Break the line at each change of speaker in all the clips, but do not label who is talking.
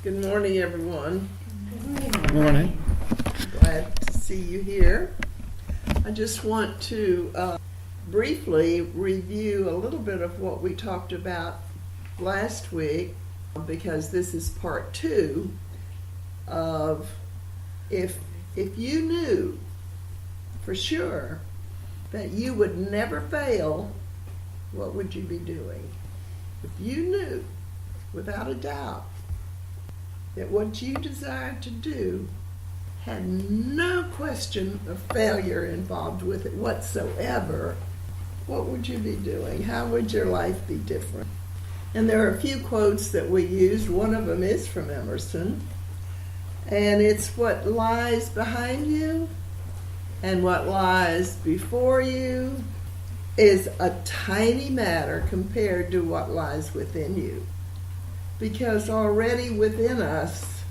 Good morning, everyone.
Good morning.
Glad to see you here. I just want to briefly review a little bit of what we talked about last week, because this is part 2 of if you knew for sure that you would never fail, what would you be doing? If you knew without a doubt that what you desired to do had no question of failure involved with it whatsoever, what would you be doing? How would your life be different? And there are a few quotes that we used. One of them is from Emerson, and it's what lies behind you and what lies before you is a tiny matter compared to what lies within you. Because already within us,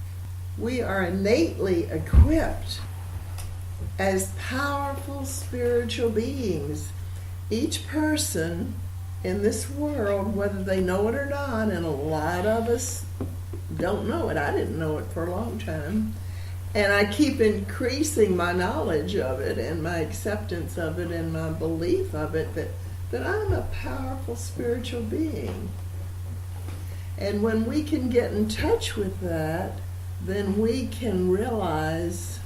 we are innately equipped as powerful spiritual beings. Each person in this world, whether they know it or not, and a lot of us don't know it. I didn't know it for a long time. And I keep increasing my knowledge of it and my acceptance of it and my belief of it, that I'm a powerful spiritual being. And when we can get in touch with that, then we can realize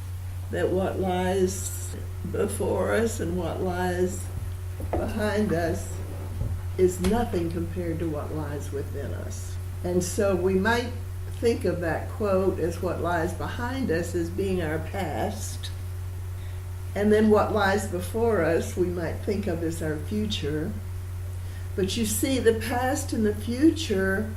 that what lies before us and what lies behind us is nothing compared to what lies within us. And so we might think of that quote as what lies behind us as being our past. And then what lies before us we might think of as our future. But you see, the past and the future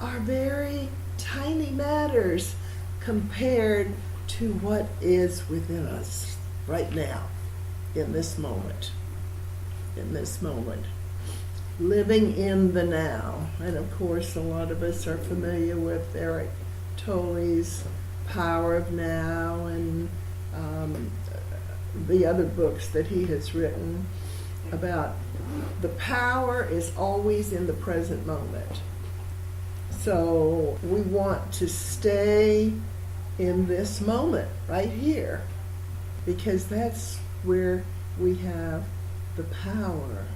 are very tiny matters compared to what is within us right now, in this moment, living in the now. And of course, a lot of us are familiar with Eric Tolle's Power of Now and the other books that he has written about the power is always in the present moment. So we want to stay in this moment right here, because that's where we have the power.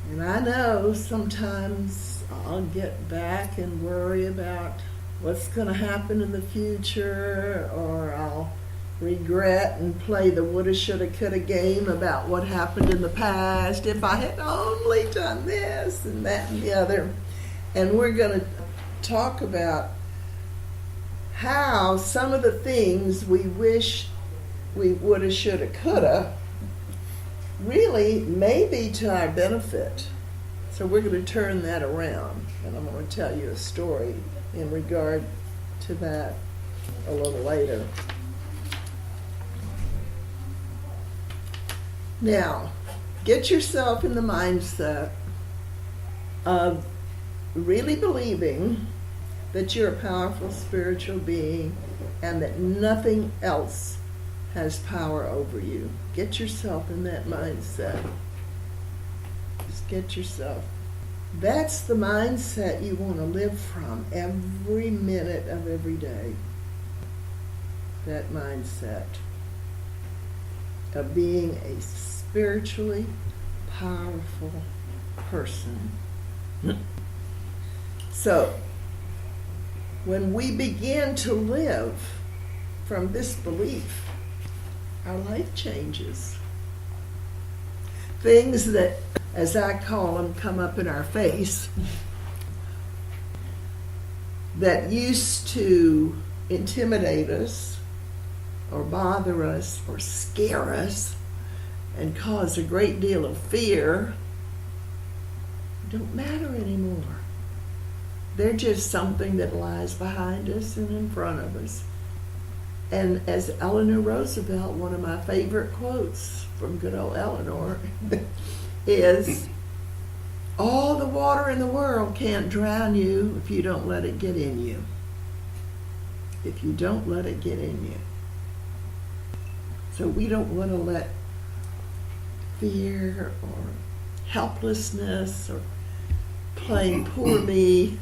And I know sometimes I'll get back and worry about what's going to happen in the future, or I'll regret and play the woulda, shoulda, coulda game about what happened in the past. If I had only done this and that and the other. And we're going to talk about how some of the things we wish we woulda, shoulda, coulda really may be to our benefit. So we're going to turn that around, and I'm going to tell you a story in regard to that a little later. Now, get yourself in the mindset of really believing that you're a powerful spiritual being and that nothing else has power over you. Get yourself in that mindset. Just get yourself. That's the mindset you want to live from every minute of every day. That mindset of being a spiritually powerful person. So, when we begin to live from this belief, our life changes. Things that, as I call them, come up in our face, that used to intimidate us, or bother us, or scare us, and cause a great deal of fear, don't matter anymore. They're just something that lies behind us and in front of us. And as Eleanor Roosevelt, one of my favorite quotes from good old Eleanor, is, all the water in the world can't drown you if you don't let it get in you. If you don't let it get in you. So we don't want to let fear or helplessness or playing poor me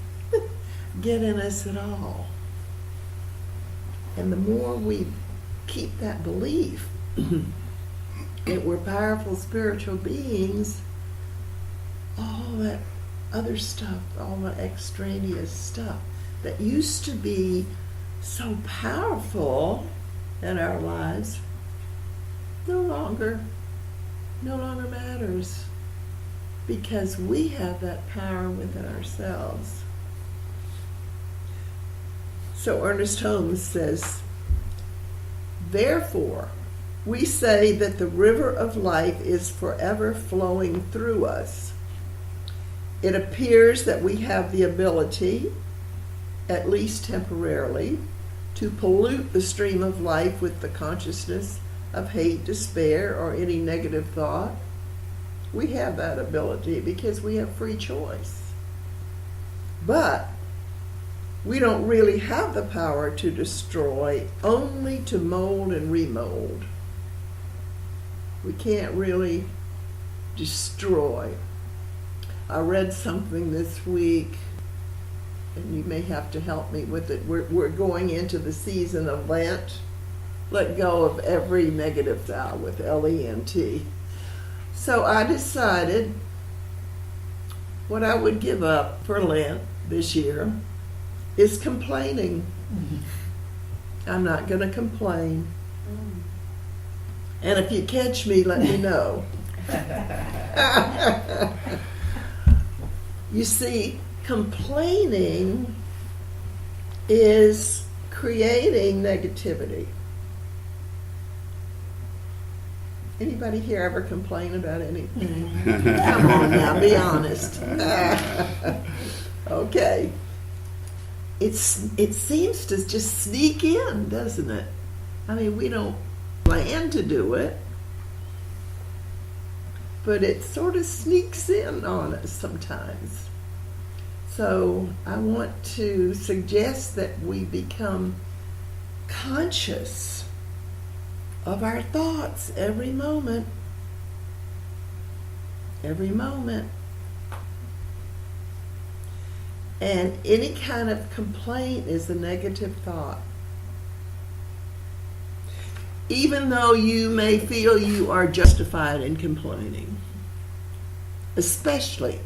get in us at all. And the more we keep that belief that we're powerful spiritual beings, all that other stuff, all the extraneous stuff that used to be so powerful in our lives no longer matters, because we have that power within ourselves. So Ernest Holmes says, therefore, we say that the river of life is forever flowing through us. It appears that we have the ability, at least temporarily, to pollute the stream of life with the consciousness of hate, despair, or any negative thought. We have that ability because we have free choice. But we don't really have the power to destroy, only to mold and remold. We can't really destroy. I read something this week, and you may have to help me with it. We're going into the season of Lent. Let go of every negative thought with L-E-N-T. So I decided what I would give up for Lent this year is complaining. I'm not going to complain. And if you catch me, let me know. You see, complaining is creating negativity. Anybody here ever complain about anything? Come on now, be honest. Okay. It seems to just sneak in, doesn't it? I mean, we don't plan to do it, but it sort of sneaks in on us sometimes. So I want to suggest that we become conscious of our thoughts every moment. Every moment. And any kind of complaint is a negative thought. Even though you may feel you are justified in complaining. Especially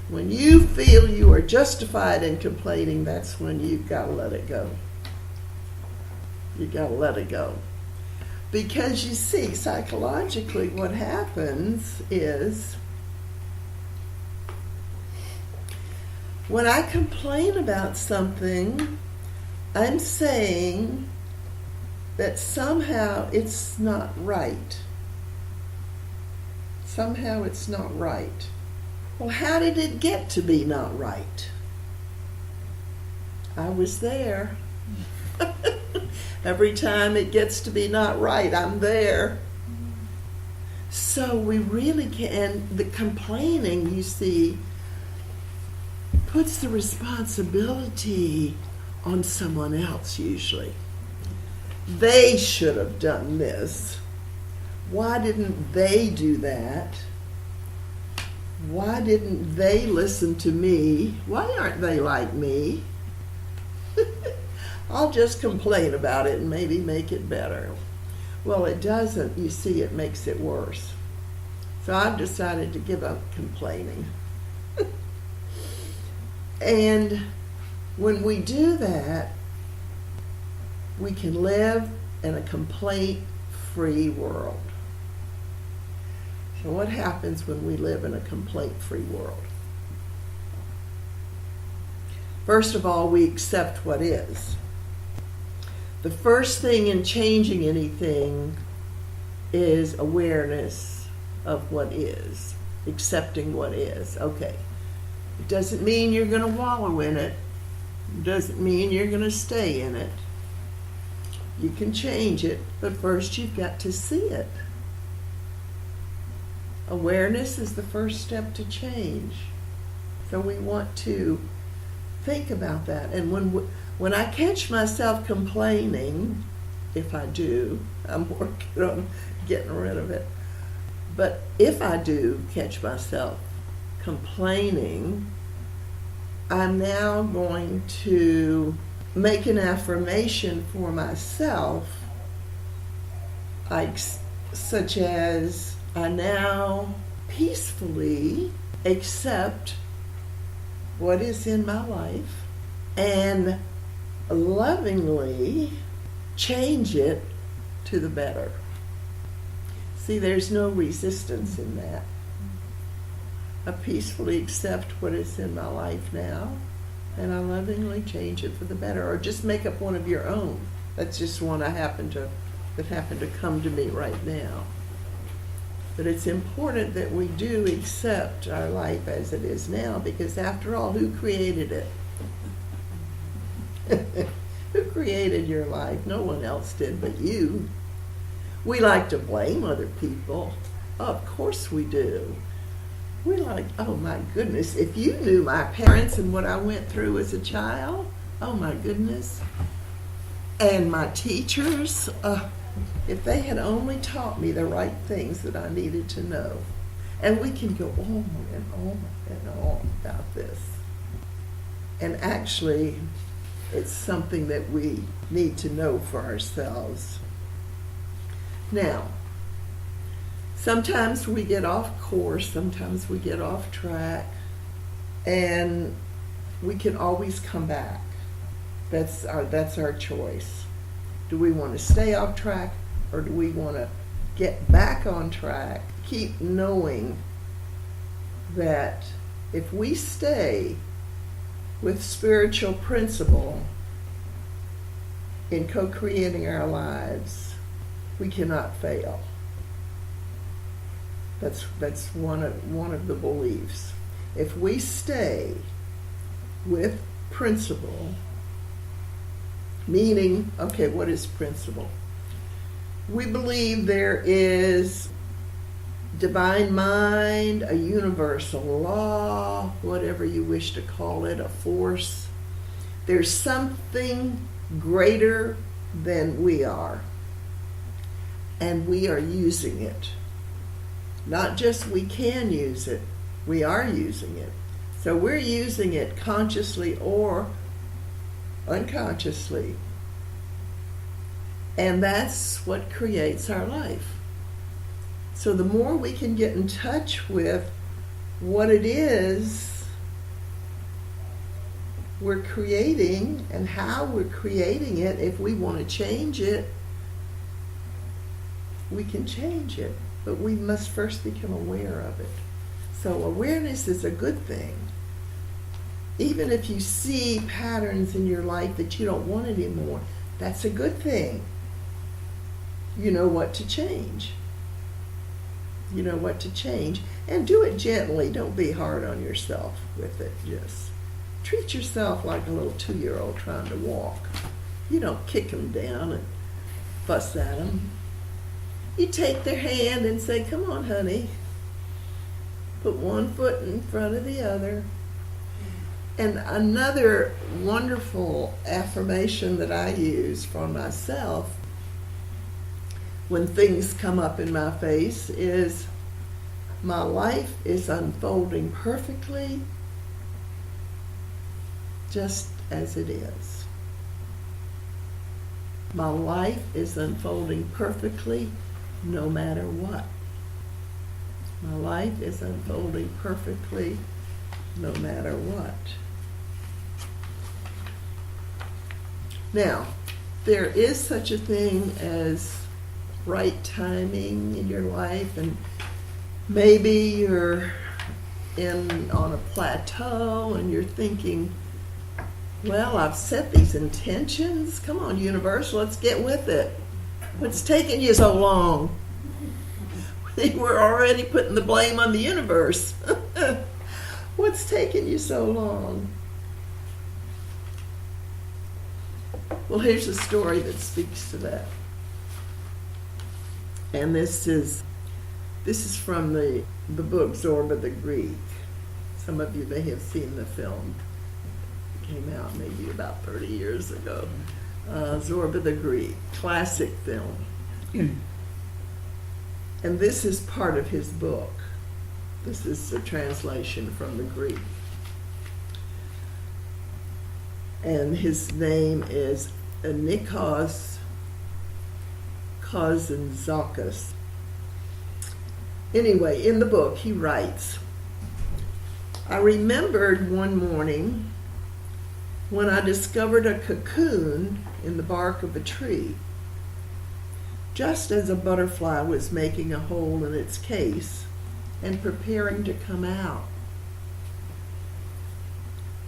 when you feel you are justified in complaining, that's when you've got to let it go. You've got to let it go. Because you see, psychologically what happens is, when I complain about something, I'm saying that somehow it's not right. Somehow it's not right. Well, how did it get to be not right? I was there. Every time it gets to be not right, I'm there. So we really can, the complaining, you see, puts the responsibility on someone else usually. They should have done this. Why didn't they do that? Why didn't they listen to me? Why aren't they like me? I'll just complain about it and maybe make it better. Well, it doesn't. You see, it makes it worse. So I've decided to give up complaining. And when we do that, we can live in a complaint-free world. So what happens when we live in a complaint-free world? First of all, we accept what is. The first thing in changing anything is awareness of what is, accepting what is. Okay. It doesn't mean you're going to wallow in it. It doesn't mean you're going to stay in it. You can change it, but first you've got to see it. Awareness is the first step to change. So we want to think about that. And when I catch myself complaining, if I do, I'm working on getting rid of it. But if I do catch myself complaining, I'm now going to make an affirmation for myself, such as I now peacefully accept what is in my life and lovingly change it to the better. See, there's no resistance in that. I peacefully accept what is in my life now, and I lovingly change it for the better. Or just make up one of your own. That's just one that happened to come to me right now. But it's important that we do accept our life as it is now, because after all, who created it? Who created your life? No one else did but you. We like to blame other people. Oh, of course we do. We like, oh my goodness, if you knew my parents and what I went through as a child, oh my goodness. And my teachers, if they had only taught me the right things that I needed to know. And we can go on and on and on about this. And actually, it's something that we need to know for ourselves. Now, sometimes we get off course, sometimes we get off track, and we can always come back. That's our choice. Do we want to stay off track, or do we want to get back on track? Keep knowing that if we stay with spiritual principle in co-creating our lives, we cannot fail. That's one of the beliefs. If we stay with principle, meaning, okay, what is principle? We believe there is divine mind, a universal law, whatever you wish to call it, a force. There's something greater than we are, and we are using it. Not just we can use it, we are using it. So we're using it consciously or unconsciously. And that's what creates our life. So the more we can get in touch with what it is we're creating and how we're creating it, if we want to change it, we can change it. But we must first become aware of it. So awareness is a good thing. Even if you see patterns in your life that you don't want anymore, that's a good thing. You know what to change. You know what to change. And do it gently. Don't be hard on yourself with it. Just treat yourself like a little 2-year-old trying to walk. You don't kick them down and fuss at them. You take their hand and say, come on, honey. Put one foot in front of the other. And another wonderful affirmation that I use for myself when things come up in my face is, my life is unfolding perfectly just as it is. My life is unfolding perfectly no matter what. My life is unfolding perfectly no matter what. Now, there is such a thing as right timing in your life, and maybe you're on a plateau and you're thinking, well, I've set these intentions. Come on, universe, let's get with it. What's taking you so long? We're already putting the blame on the universe. What's taking you so long? Well, here's a story that speaks to that. And this is from the book Zorba the Greek. Some of you may have seen the film. It came out maybe about 30 years ago. Zorba the Greek, classic film. And this is part of his book. This is a translation from the Greek. and his name is Nikos Kazantzakis. Anyway, in the book he writes, I remembered one morning when I discovered a cocoon in the bark of a tree, just as a butterfly was making a hole in its case and preparing to come out.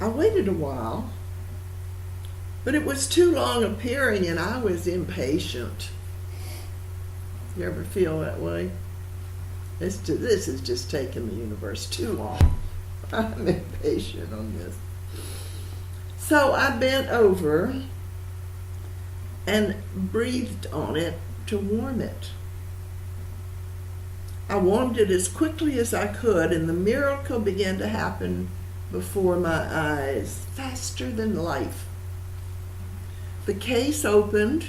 I waited a while, but it was too long appearing and I was impatient. You ever feel that way? This is just taking the universe too long. I'm impatient on this. So I bent over and breathed on it to warm it. I warmed it as quickly as I could, and the miracle began to happen before my eyes, faster than life. The case opened,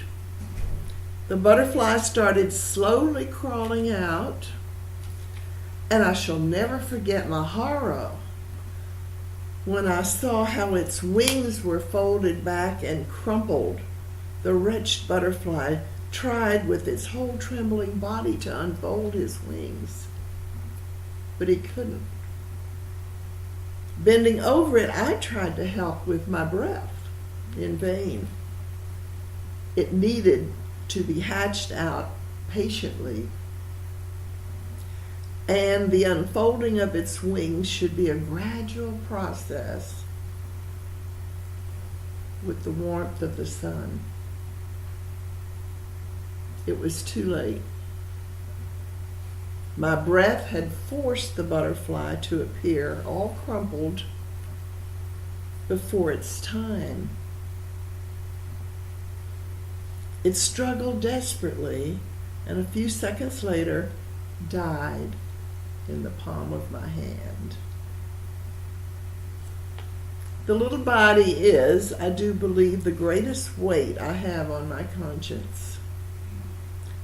the butterfly started slowly crawling out, and I shall never forget my horror when I saw how its wings were folded back and crumpled. The wretched butterfly tried with its whole trembling body to unfold his wings, but he couldn't. Bending over it, I tried to help with my breath, in vain. It needed to be hatched out patiently, and the unfolding of its wings should be a gradual process with the warmth of the sun. It was too late. My breath had forced the butterfly to appear all crumpled before its time. It struggled desperately, and a few seconds later died in the palm of my hand. The little body is, I do believe, the greatest weight I have on my conscience.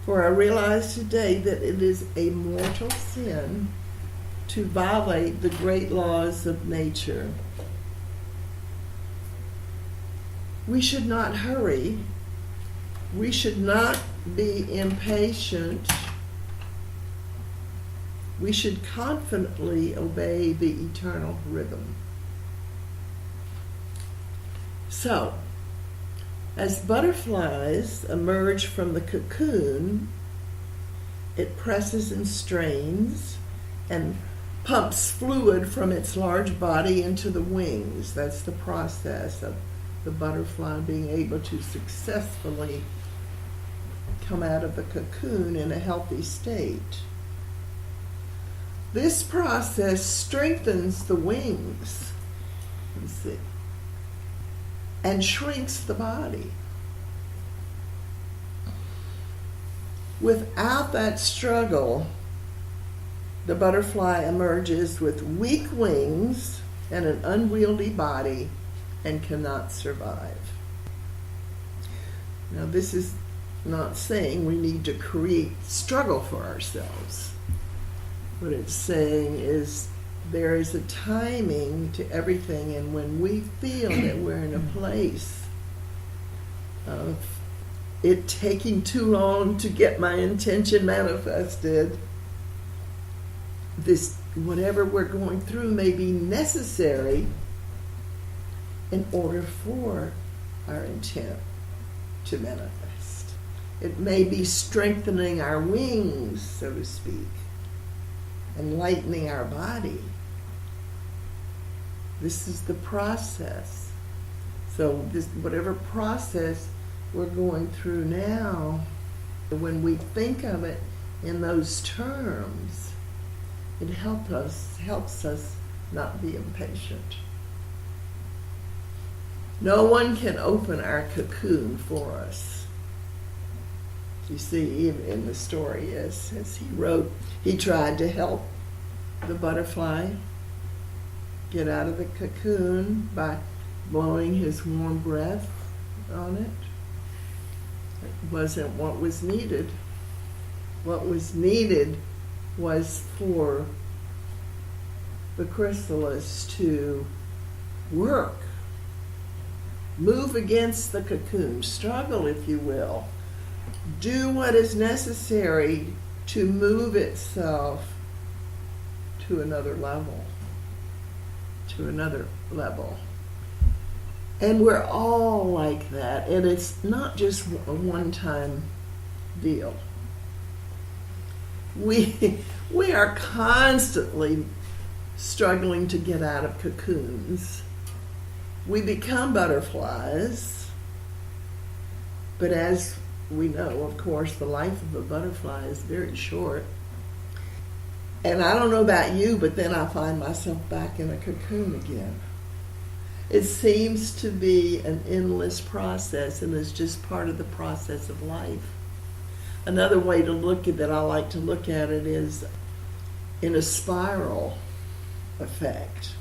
For I realize today that it is a mortal sin to violate the great laws of nature. We should not hurry. We should not be impatient. We should confidently obey the eternal rhythm. So, as butterflies emerge from the cocoon, it presses and strains and pumps fluid from its large body into the wings. That's the process of the butterfly being able to successfully come out of the cocoon in a healthy state. This process strengthens the wings, you see, and shrinks the body. Without that struggle, the butterfly emerges with weak wings and an unwieldy body and cannot survive. Now, this is not saying we need to create struggle for ourselves. What it's saying is there is a timing to everything, and when we feel that we're in a place of it taking too long to get my intention manifested, this whatever we're going through may be necessary in order for our intent to manifest. It may be strengthening our wings, so to speak, and lightening our body. This is the process. So this, whatever process we're going through now, when we think of it in those terms, it helps us not be impatient. No one can open our cocoon for us. You see, even in the story, as he wrote, he tried to help the butterfly get out of the cocoon by blowing his warm breath on it. It wasn't what was needed. What was needed was for the chrysalis to work move against the cocoon, struggle, if you will, do what is necessary to move itself to another level, And we're all like that, and it's not just a one-time deal. We are constantly struggling to get out of cocoons. We become butterflies, but as we know, of course, the life of a butterfly is very short. And I don't know about you, but then I find myself back in a cocoon again. It seems to be an endless process, and it's just part of the process of life. Another way to look at that, I like to look at it, is in a spiral effect.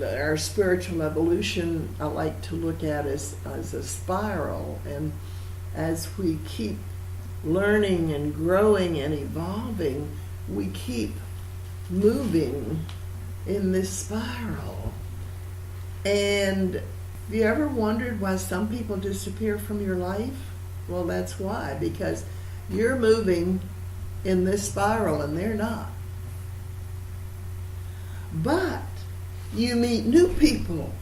Our spiritual evolution, I like to look at as a spiral, and as we keep learning and growing and evolving, we keep moving in this spiral. And have you ever wondered why some people disappear from your life? Well, that's why, because you're moving in this spiral and they're not. But you meet new people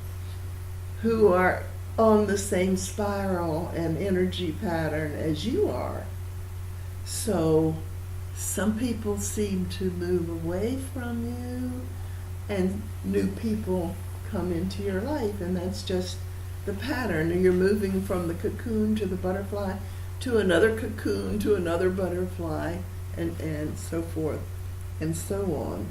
who are on the same spiral and energy pattern as you are. So some people seem to move away from you, and new people come into your life, and that's just the pattern. You're moving from the cocoon to the butterfly, to another cocoon, to another butterfly, and so forth and so on.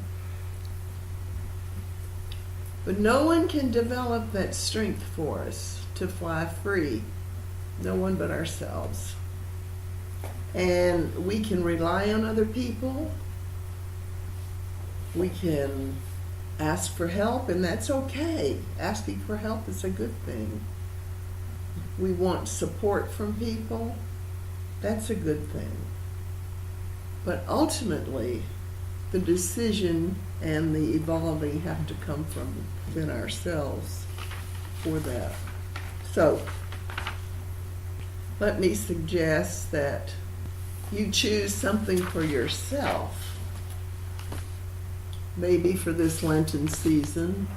But no one can develop that strength for us to fly free. No one but ourselves. And we can rely on other people. We can ask for help, and that's okay. Asking for help is a good thing. We want support from people. That's a good thing. But ultimately, the decision and the evolving have to come from within ourselves for that. So, let me suggest that you choose something for yourself. Maybe for this Lenten season,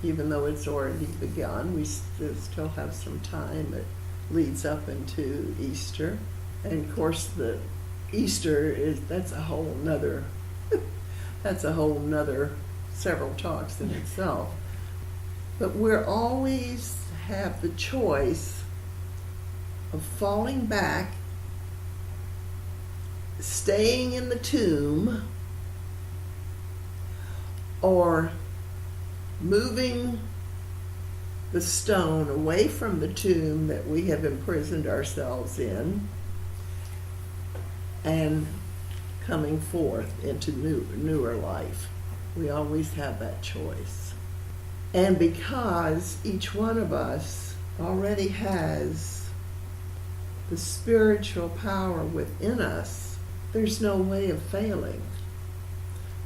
even though it's already begun, we still have some time that leads up into Easter. And of course, the Easter that's a whole nother several talks in itself. But we're always have the choice of falling back, staying in the tomb, or moving the stone away from the tomb that we have imprisoned ourselves in and coming forth into newer life. We always have that choice. And because each one of us already has the spiritual power within us, there's no way of failing.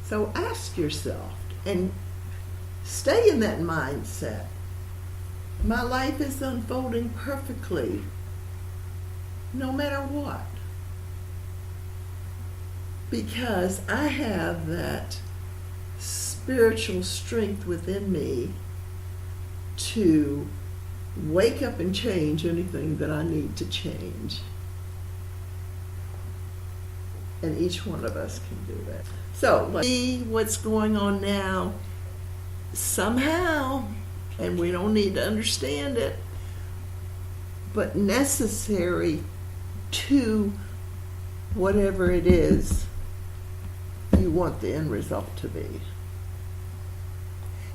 So ask yourself and stay in that mindset. My life is unfolding perfectly, no matter what. Because I have that spiritual strength within me to wake up and change anything that I need to change. And each one of us can do that. So let's see what's going on now. Somehow, and we don't need to understand it, but necessary to whatever it is you want the end result to be.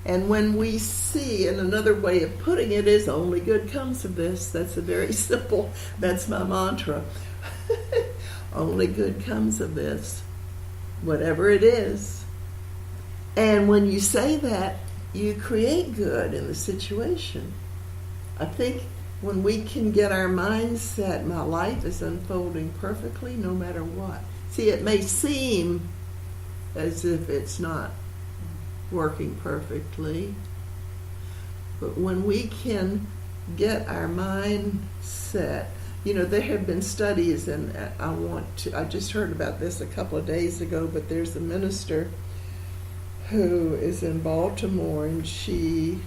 And when we see, and another way of putting it is, only good comes of this. That's a very simple, that's my mantra. Only good comes of this, whatever it is. And when you say that, you create good in the situation. I think when we can get our mindset, my life is unfolding perfectly no matter what. See, it may seem as if it's not working perfectly, But when we can get our mind set, there have been studies, and I just heard about this a couple of days ago, but there's a minister who is in Baltimore, and she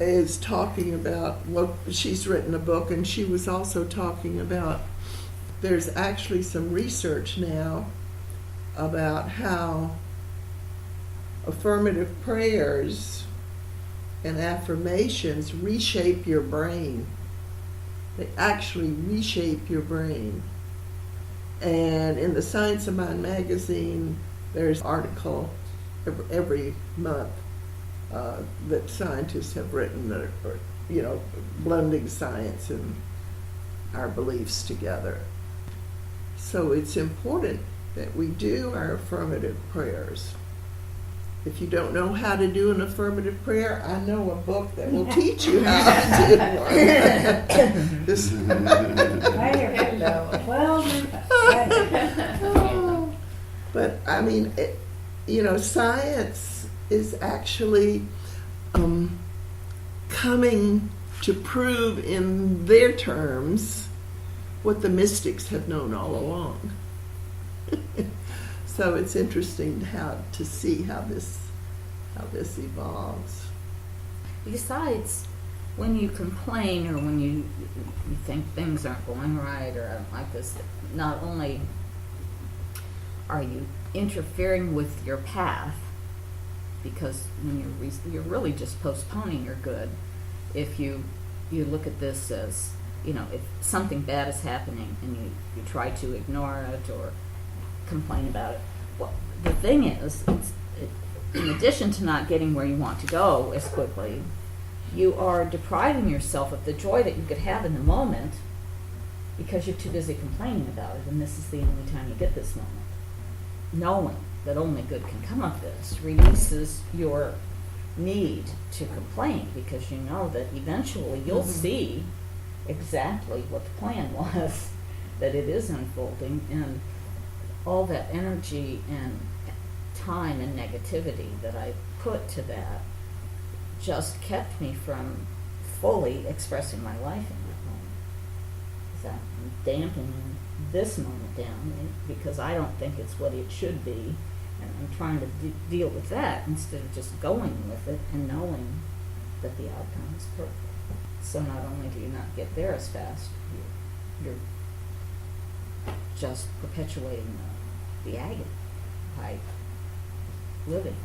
is talking about, well, she's written a book, and she was also talking about there's actually some research now about how affirmative prayers and affirmations reshape your brain. They actually reshape your brain. And in the Science of Mind magazine, there's an article every month that scientists have written that are, blending science and our beliefs together. So it's important that we do our affirmative prayers. If you don't know how to do an affirmative prayer, I know a book that will teach you how to do one. But I mean, science is actually coming to prove in their terms what the mystics have known all along. So it's interesting to see how this evolves.
Besides, when you complain or when you think things aren't going right or I don't like this, not only are you interfering with your path, because when you're really just postponing your good. If you look at this as, if something bad is happening and you try to ignore it or complain about it, well, the thing is, in addition to not getting where you want to go as quickly, you are depriving yourself of the joy that you could have in the moment because you're too busy complaining about it, and this is the only time you get this moment. Knowing that only good can come of this releases your need to complain, because you know that eventually you'll see exactly what the plan was, that it is unfolding, and all that energy and time and negativity that I put to that just kept me from fully expressing my life in that moment. So I'm dampening this moment down because I don't think it's what it should be, and I'm trying to deal with that instead of just going with it and knowing that the outcome is perfect. So not only do you not get there as fast, you're just perpetuating the agony by living.